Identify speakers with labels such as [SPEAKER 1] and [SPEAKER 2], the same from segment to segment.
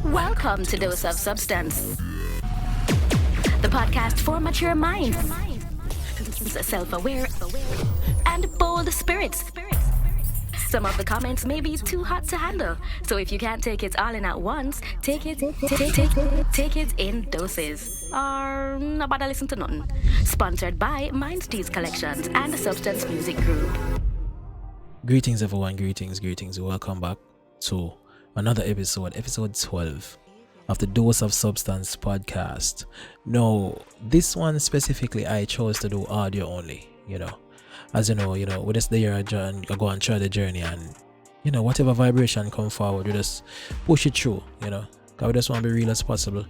[SPEAKER 1] Welcome to Dose of Substance, the podcast for mature minds, self-aware, and bold spirits. Some of the comments may be too hot to handle, so if you can't take it all in at once, take it in doses. Or not bother listen to nothing. Sponsored by Mindsteez Collections and the Substance Music Group.
[SPEAKER 2] Greetings everyone, greetings. Welcome back to another episode 12 of the Dose of Substance podcast. No, this one specifically I chose to do audio only, As you know, we just there and go and try the journey, and whatever vibration come forward, we just push it through, because we just want to be real as possible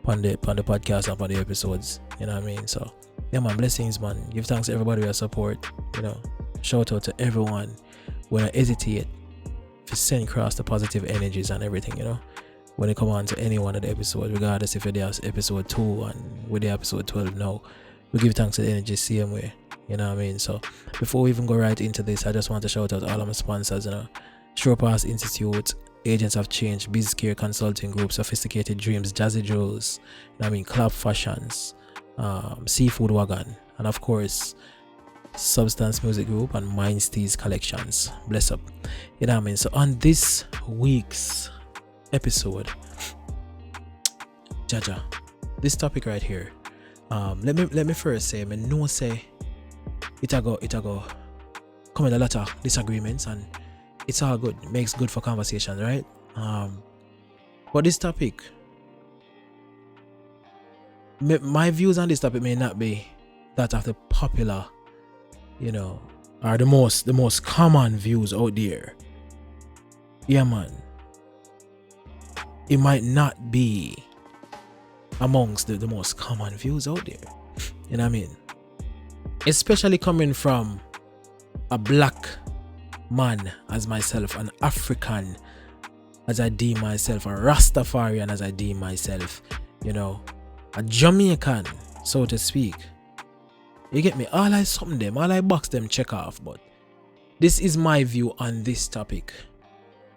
[SPEAKER 2] on the podcast and on the episodes, you know what I mean? So yeah man, blessings man, give thanks to everybody for your support, shout out to everyone when I hesitate to send across the positive energies and everything, when it come on to any one of the episodes, regardless if it's episode 2 and with the episode 12 now, we give thanks to the energy same way, you know what I mean? So before we even go right into this, I just want to shout out all of my sponsors, Sure Pass Institute, Agents of Change, BizCare Consulting Group, Sophisticated Dreams, Jazzy Joes, Club Fashions, Seafood Wagon, and of course Substance Music Group and Mindsteez Collections. Bless up. You know what I mean? So on this week's episode, Jaja, this topic right here, let me first say, I know say it go come in a lot of disagreements, and it's all good. It makes good for conversation, right? But this topic, my views on this topic may not be that of the popular, are the most common views out there. Yeah man, it might not be amongst the most common views out there, you know what I mean? Especially coming from a black man as myself, an African as I deem myself, a Rastafarian as I deem myself, a Jamaican, so to speak. You get me? All I box them check off, but this is my view on this topic,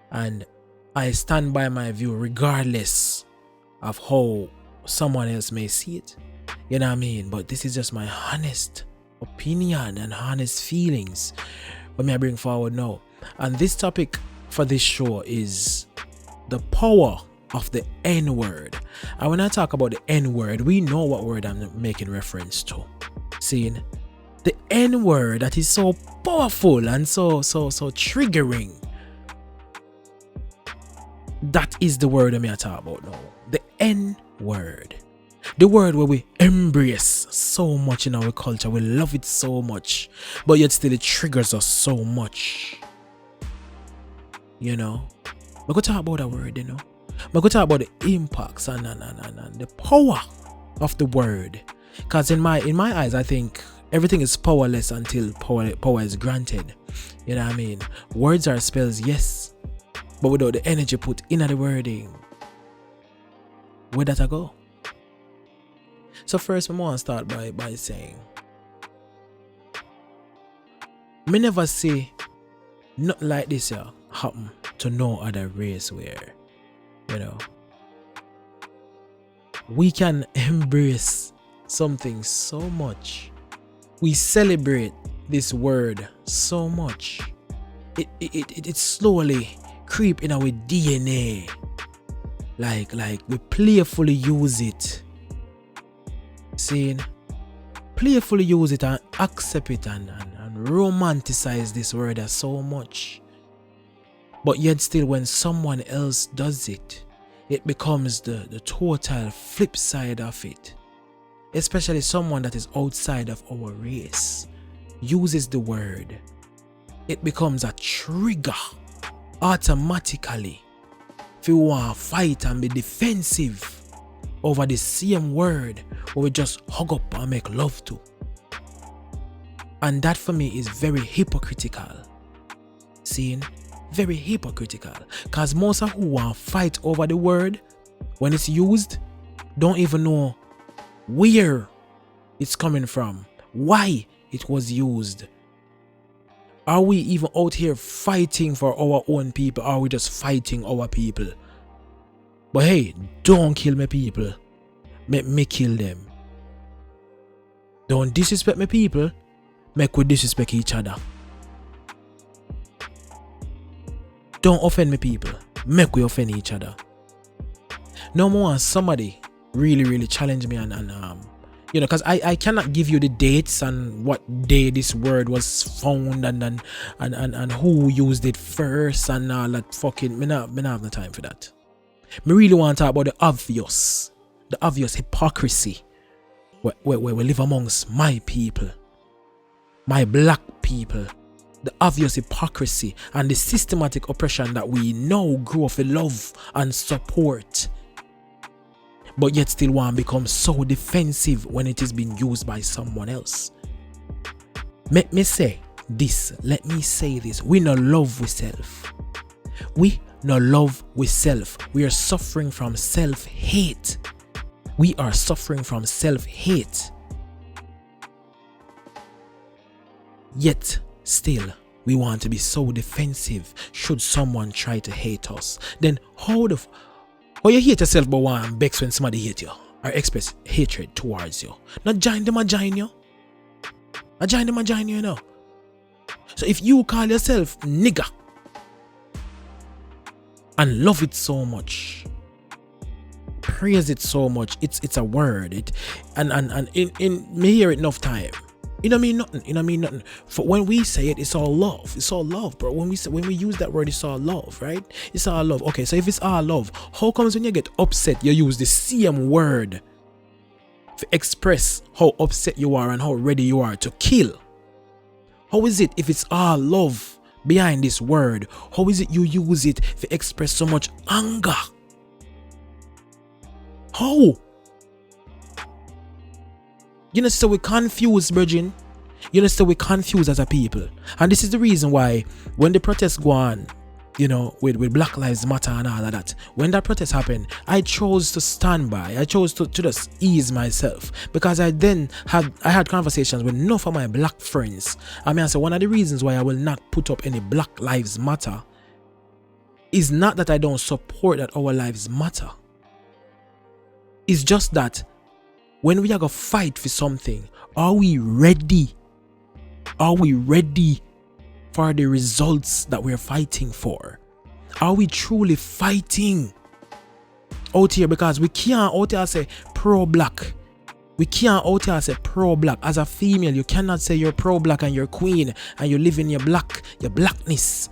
[SPEAKER 2] and I stand by my view regardless of how someone else may see it, you know what I mean? But this is just my honest opinion and honest feelings when I bring forward now. And this topic for this show is the power of the N-word. And when I talk about the N-word, we know what word I'm making reference to. Seeing the N-word that is so powerful and so triggering. That is the word I'm talking about now. The N-word. The word where we embrace so much in our culture. We love it so much. But yet still it triggers us so much. We're going to talk about that word, We're going to talk about the impacts and the power of the word. Because in my eyes, I think everything is powerless until power is granted. You know what I mean? Words are spells, yes. But without the energy put in the wording, where that I go? So first, I want to start by saying, me never see nothing like this happen to no other race where, we can embrace something so much. We celebrate this word so much. It slowly creep in our DNA. Like we playfully use it. Seeing, playfully use it and accept it and romanticize this word as so much. But yet still when someone else does it, it becomes the total flip side of it. Especially someone that is outside of our race uses the word. It becomes a trigger automatically. If you want to fight and be defensive over the same word where we just hug up and make love to. And that for me is very hypocritical. Seeing? Very hypocritical. Because most of who want to fight over the word, when it's used, don't even know where it's coming from, why it was used. Are we even out here fighting for our own people? Or are we just fighting our people? But hey, don't kill my people. Make me kill them. Don't disrespect my people. Make we disrespect each other. Don't offend my people. Make we offend each other. No more somebody really challenge me and you know, because I cannot give you the dates and what day this word was found and who used it first and all that fucking. Me not have no time for that. Me really want to talk about the obvious hypocrisy where we live amongst my people, my black people. The obvious hypocrisy and the systematic oppression that we know grow for love and support, but yet still want to become so defensive when it is being used by someone else. Let me say this. We no love with self. We no love with self. We are suffering from self-hate. We are suffering from self-hate. Yet still, we want to be so defensive should someone try to hate us. Then how you hate yourself but want to vex when somebody hate you or express hatred towards you? Not join them, join you. You know. So if you call yourself nigger and love it so much, praise it so much, it's a word. And in me hear it enough time. You know mean nothing. For when we say it, it's all love. It's all love, bro. When we use that word, it's all love, right? It's all love. Okay, so if it's all love, how comes when you get upset, you use the same word to express how upset you are and how ready you are to kill? How is it if it's all love behind this word? How is it you use it to express so much anger? How? You know, so we confused, Virgin. You know, so we confused as a people. And this is the reason why when the protests go on, you know, with Black Lives Matter and all of that, when that protest happened, I chose to stand by. I chose to just ease myself. Because I had conversations with enough of my black friends. I mean, I said one of the reasons why I will not put up any Black Lives Matter is not that I don't support that our lives matter. It's just that when we are going to fight for something, are we ready? Are we ready for the results that we're fighting for? Are we truly fighting out here? Because we can't out here say pro-black. We can't out here say pro-black. As a female, you cannot say you're pro-black and you're queen and you live in your blackness.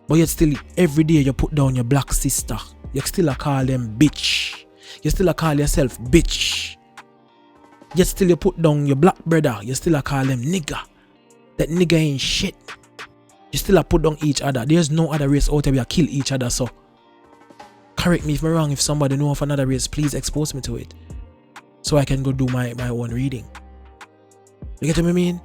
[SPEAKER 2] But yet still, every day you put down your black sister. You still call them bitch. You still call yourself bitch. Yet still you put down your black brother. You still call them nigger. That nigger ain't shit. You still put down each other. There's no other race out there where kill each other. So correct me if I'm wrong. If somebody know of another race, please expose me to it, so I can go do my own reading. You get what I mean?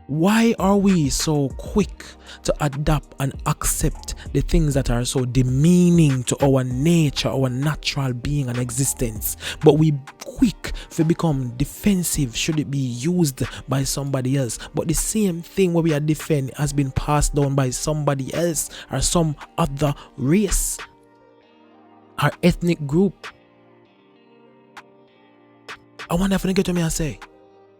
[SPEAKER 2] Why are we so quick to adapt and accept the things that are so demeaning to our nature, our natural being and existence? But we quick to become defensive should it be used by somebody else. But the same thing where we are defend has been passed down by somebody else or some other race, our ethnic group. I wonder if you get what me I say.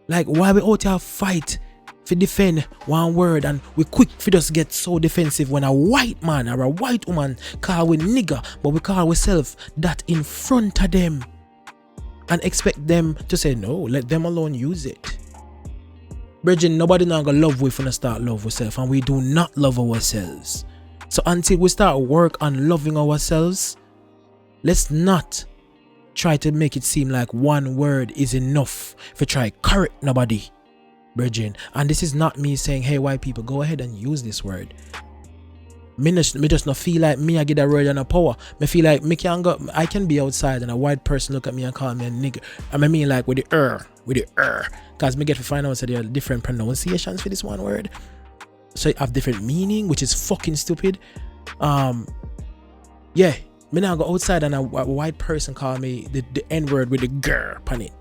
[SPEAKER 2] Like, why we out here fight to defend one word and we quick for just get so defensive when a white man or a white woman call we nigger, but we call ourselves that in front of them and expect them to say no, let them alone use it. Bridget, nobody not gonna love we finna start love ourselves, and we do not love ourselves. So until we start work on loving ourselves, let's not try to make it seem like one word is enough for try correct nobody. Virgin, and this is not me saying, hey, white people, go ahead and use this word. Me just not feel like me I get that word and a power. Me feel like I can be outside and a white person look at me and call me a nigger. I mean like with the because me get to find out that there are different pronunciations for this one word. So it have different meaning, which is fucking stupid. Yeah, me now go outside and a white person call me the N-word with the grr on it.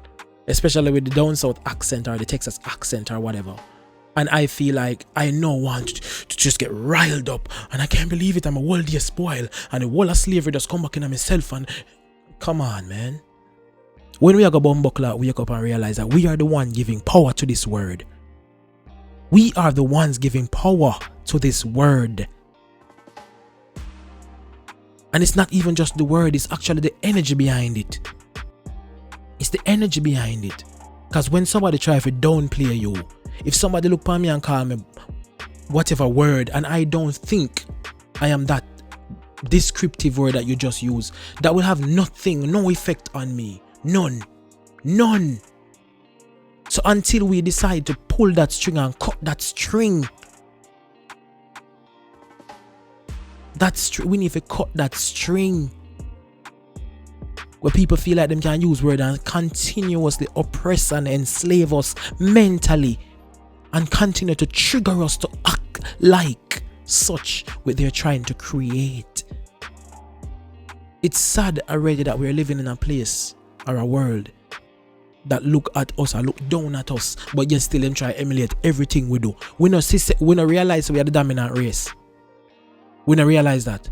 [SPEAKER 2] Especially with the down south accent or the Texas accent or whatever. And I feel like I now want to just get riled up. And I can't believe it. I'm a world spoil. And the whole of slavery just come back in on myself. And come on, man. When we are going to buckle, wake up and realize that we are the one giving power to this word. We are the ones giving power to this word. And it's not even just the word, it's actually the energy behind it. It's the energy behind it. Because when somebody try to downplay you, if somebody look at me and call me whatever word, and I don't think I am that descriptive word that you just use, that will have nothing, no effect on me. None. None. So until we decide to pull that string and cut that string, we need to cut that string. Where people feel like them can use word and continuously oppress and enslave us mentally, and continue to trigger us to act like such what they're trying to create. It's sad already that we're living in a place or a world that look at us or look down at us, but yet still them try to emulate everything we do. We not realize we are the dominant race. We don't realize that.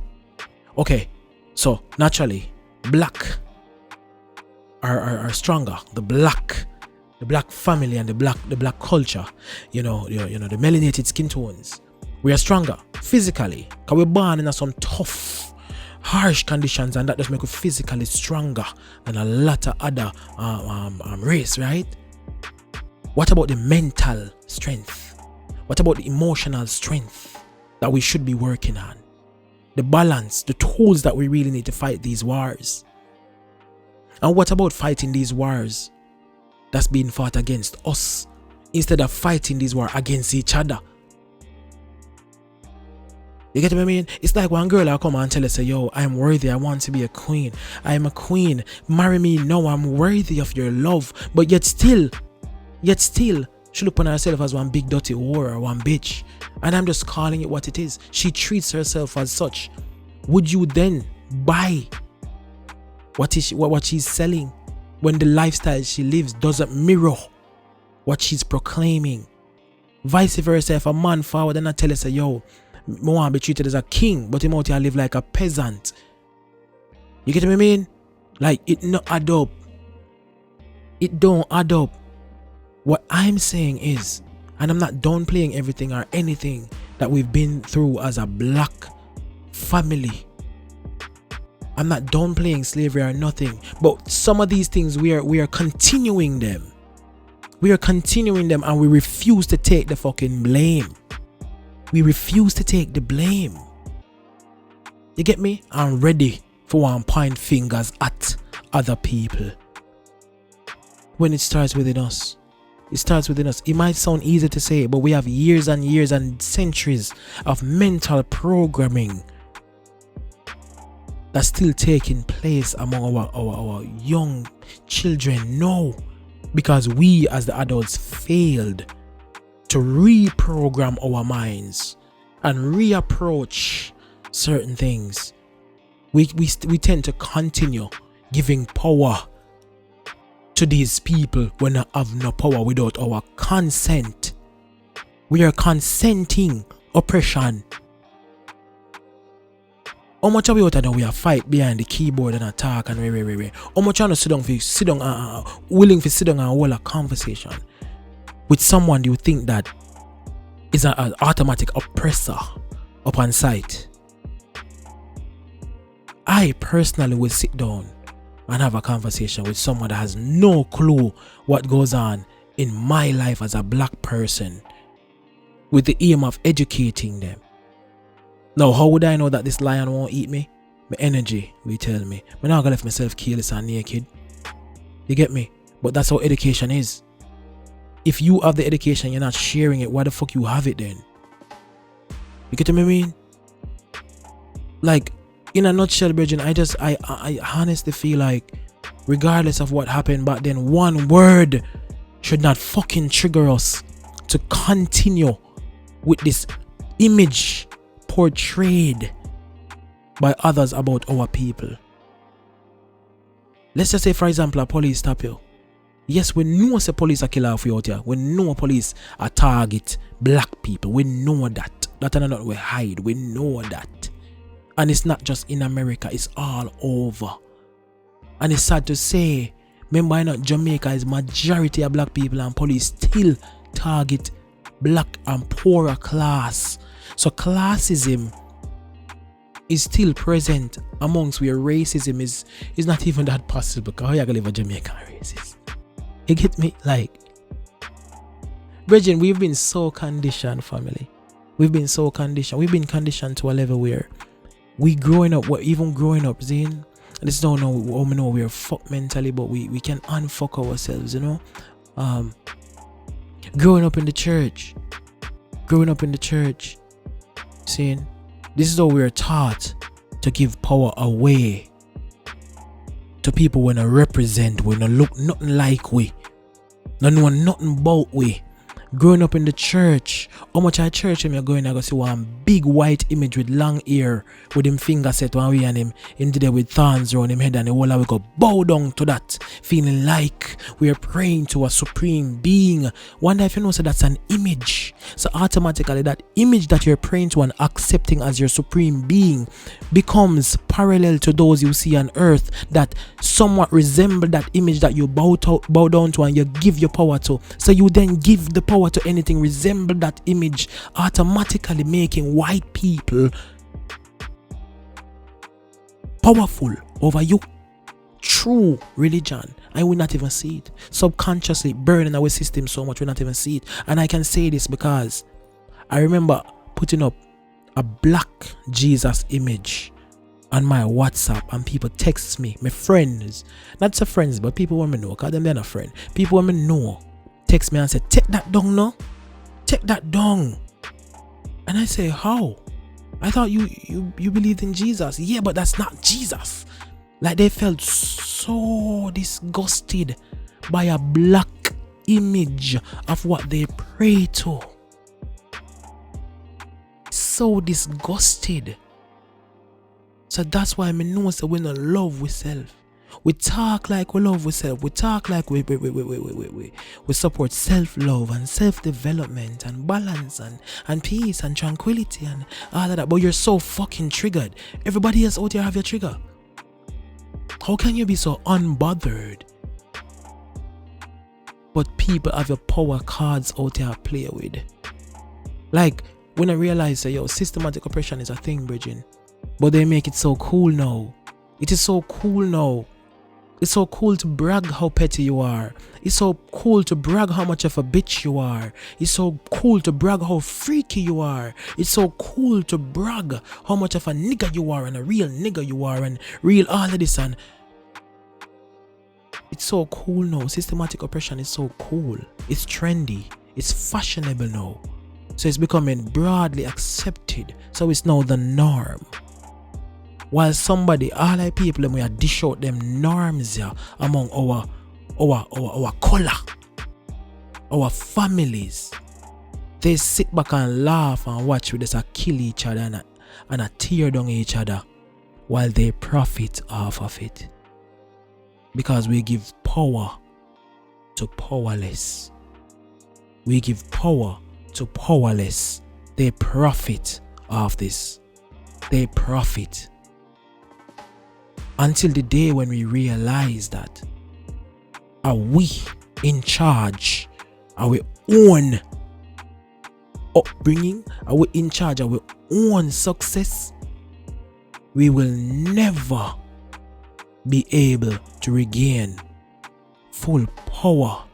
[SPEAKER 2] Okay, so naturally, black are stronger. The black family and the black culture, the melanated skin tones, we are stronger physically because we're born in some tough, harsh conditions, and that just make us physically stronger than a lot of other race, right? What about the mental strength? What about the emotional strength that we should be working on? The balance, the tools that we really need to fight these wars. And what about fighting these wars that's being fought against us instead of fighting these wars against each other? You get what I mean? It's like one girl will come and tell us, say, yo, I'm worthy, I want to be a queen. I'm a queen. Marry me now, I'm worthy of your love. But yet still, she look upon herself as one big dirty whore or one bitch. And I'm just calling it what it is. She treats herself as such. Would you then buy what she's selling when the lifestyle she lives doesn't mirror what she's proclaiming? Vice versa, if a man forward and I tell her, say, yo, I want to be treated as a king, but him out here live like a peasant. You get what I mean? Like, it not add up. It don't add up. What I'm saying is, and I'm not downplaying everything or anything that we've been through as a black family. I'm not downplaying slavery or nothing, but some of these things we are continuing them. We are continuing them, and we refuse to take the fucking blame. We refuse to take the blame. You get me? I'm ready for one point fingers at other people. When it starts within us. It starts within us. It might sound easy to say, but we have years and years and centuries of mental programming that's still taking place among our young children now, because we as the adults failed to reprogram our minds and reapproach certain things. We tend to continue giving power to these people when they have no power without our consent. We are consenting oppression. How much of it we are fight behind the keyboard and attack and how much are willing to sit down and hold a conversation with someone you think that is an automatic oppressor upon sight? I personally will sit down and have a conversation with someone that has no clue what goes on in my life as a black person, with the aim of educating them. Now, how would I know that this lion won't eat me? My energy will tell me. I'm not gonna let myself keyless and naked. You get me? But that's how education is. If you have the education, you're not sharing it, why the fuck you have it then? You get what I mean? Like, in a nutshell, Bridget, I honestly feel like, regardless of what happened back then, one word should not fucking trigger us to continue with this image portrayed by others about our people. Let's just say, for example, a police stop you Yes, we know the police are killer for you out here. We know police are target black people. We know that. That and not we hide. We know that. And it's not just in America, it's all over. And it's sad to say, remember not Jamaica is majority of black people and police still target black and poorer class. So classism is still present amongst where racism is not even that possible. Because how you gonna live a Jamaican racist? You get me? Like, Bridget, we've been so conditioned, family. We've been so conditioned. We've been conditioned to a level where even growing up, Zane, this don't know how we know we're fucked mentally, but we can unfuck ourselves, you know. Growing up in the church, seeing this is how we're taught to give power away to people when I represent, when I look nothing like we, no know nothing about we. Growing up in the church, how much at church when you're going, I go see one big white image with long hair, with him finger set one way and him there with thorns around him head, and the whole of we go bow down to that, feeling like we are praying to a supreme being. Wonder if you know, so that's an image. So automatically that image that you're praying to and accepting as your supreme being becomes parallel to those you see on earth that somewhat resemble that image that you bow down to and you give your power to. So you then give the power to anything resemble that image, automatically making white people powerful over you. True religion, I will not even see it. Subconsciously burning our system so much we not even see it. And I can say this because I remember putting up a black Jesus image on my WhatsApp, and people text me, my friends, not so friends, but people want me know, because they're not friends. People want me know, text me and say, take that down, no? Take that down. And I say, how? I thought you believed in Jesus. Yeah, but that's not Jesus. Like, they felt so disgusted by a black image of what they pray to. So disgusted. So that's why I know that we don't love ourselves. We talk like we love ourselves. We talk like we support self-love and self-development and balance and peace and tranquility and all of that. But you're so fucking triggered. Everybody else out here have your trigger. How can you be so unbothered? But people have your power cards out there to play with. Like, when I realize that, systematic oppression is a thing, Bridget. But they make it so cool now. It is so cool now. It's so cool to brag how petty you are. It's so cool to brag how much of a bitch you are. It's so cool to brag how freaky you are. It's so cool to brag how much of a nigga you are and a real nigga you are and real all of this. And it's so cool now. Systematic oppression is so cool. It's trendy. It's fashionable now. So it's becoming broadly accepted. So it's now the norm. While somebody, all our people, we are dish out them norms here among our color, our families. They sit back and laugh and watch with us kill each other and tear down each other while they profit off of it. Because we give power to powerless. We give power to powerless. They profit off this. They profit. Until the day when we realize that are we in charge? Are we own upbringing? Are we in charge of our own success? We will never be able to regain full power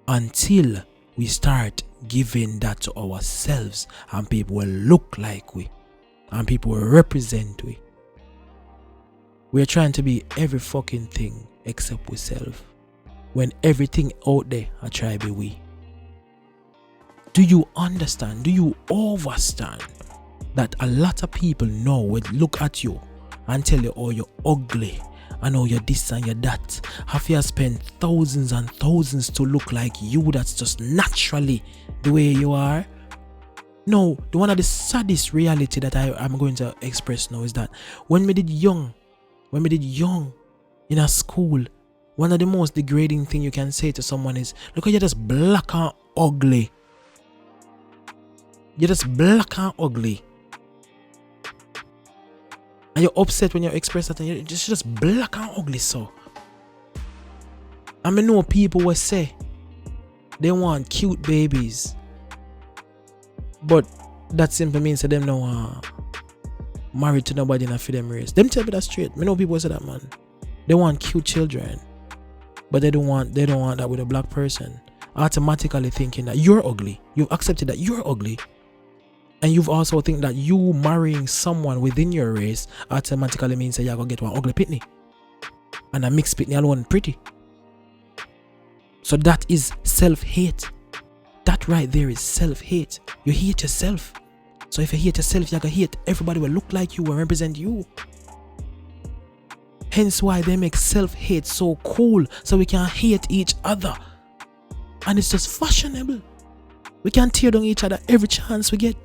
[SPEAKER 2] until we start giving that to ourselves, and people will look like we, and people will represent we. We're trying to be every fucking thing except ourselves, when everything out there I try to be we. Do you understand? Do you understand that a lot of people now would look at you and tell you, oh, you're ugly, and oh, you're this and you're that? Have you spent thousands and thousands to look like you? That's just naturally the way you are. No, the one of the saddest reality that I'm going to express now is that when we did young in a school, One of the most degrading thing you can say to someone is, look, you're just black and ugly. You're just black and ugly. And you're upset when you express that, and you're just black and ugly. So I know people will say they want cute babies, but that simply means that them no married to nobody in a for them race. Them tell me that straight. I know people say that, man. They want cute children, but they don't want that with a black person. Automatically thinking that you're ugly. You've accepted that you're ugly. And you've also think that you marrying someone within your race automatically means that you're going to get one ugly pitney. And a mixed pitney alone pretty. So that is self-hate. That right there is self-hate. You hate yourself. So if you hate yourself, you're going to hate everybody will look like you and represent you. Hence why they make self-hate so cool. So we can hate each other. And it's just fashionable. We can tear down each other every chance we get.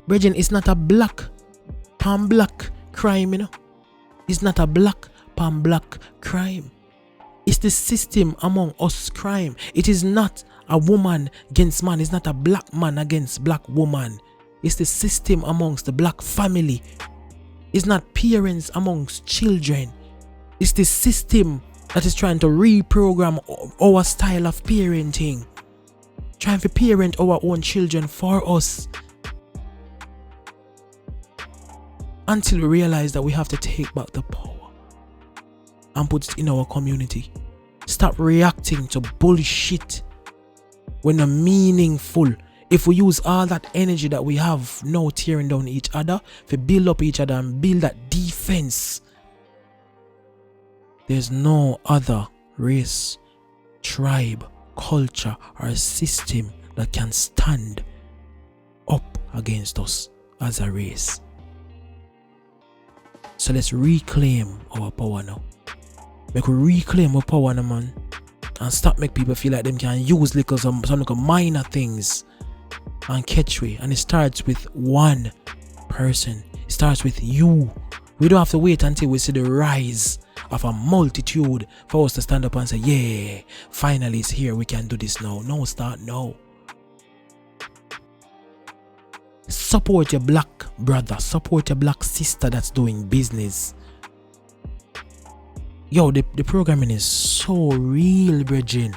[SPEAKER 2] Brethren, it's not a black pan black crime, you know. It's not a black pan black crime. It's the system among us crime. It is not a woman against man. It's not a black man against black woman. It's the system amongst the black family. It's not parents amongst children. It's the system that is trying to reprogram our style of parenting. Trying to parent our own children for us. Until we realize that we have to take back the power and put it in our community. Stop reacting to bullshit when they're meaningful. If we use all that energy that we have now tearing down each other, to build up each other and build that defense, there's no other race, tribe, culture, or system that can stand up against us as a race. So let's reclaim our power now. Make we reclaim our power now, man. And stop make people feel like them can use little some little minor things and catch we. And it starts with one person. It starts with you. We don't have to wait until we see the rise of a multitude for us to stand up and say, yeah, finally it's here. We can do this now. No, start now. Support your black brother. Support your black sister that's doing business. Yo, the programming is so real, brethren.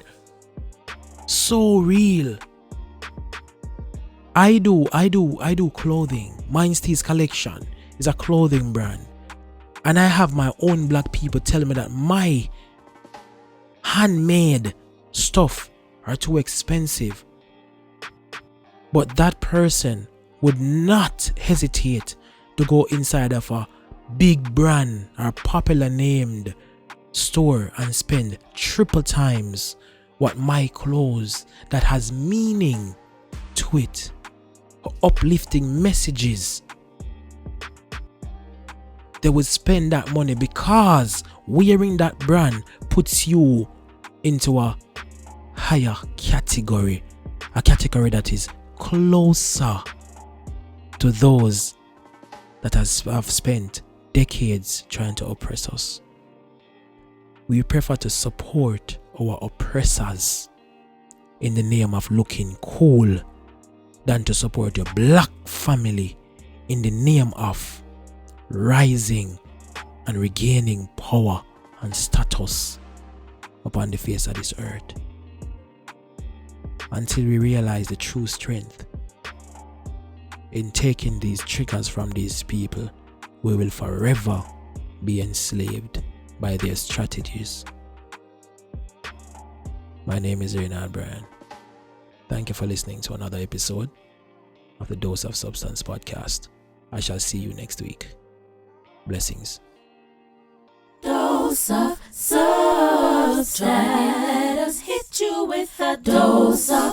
[SPEAKER 2] So real. I do clothing. Mine's Tees Collection is a clothing brand. And I have my own black people telling me that my handmade stuff are too expensive. But that person would not hesitate to go inside of a big brand or popular named store and spend triple times what my clothes that has meaning to it, uplifting messages. They would spend that money because wearing that brand puts you into a higher category, a category that is closer to those that have spent decades trying to oppress us. We prefer to support our oppressors in the name of looking cool than to support your black family in the name of rising and regaining power and status upon the face of this earth. Until we realize the true strength in taking these triggers from these people, we will forever be enslaved by their strategies. My name is 𝘱𝘭𝘪𝘴. Thank you for listening to another episode of the Dose of Substance podcast. I shall see you next week. Blessings.
[SPEAKER 3] Dose of substance. Let us hit you with a dose of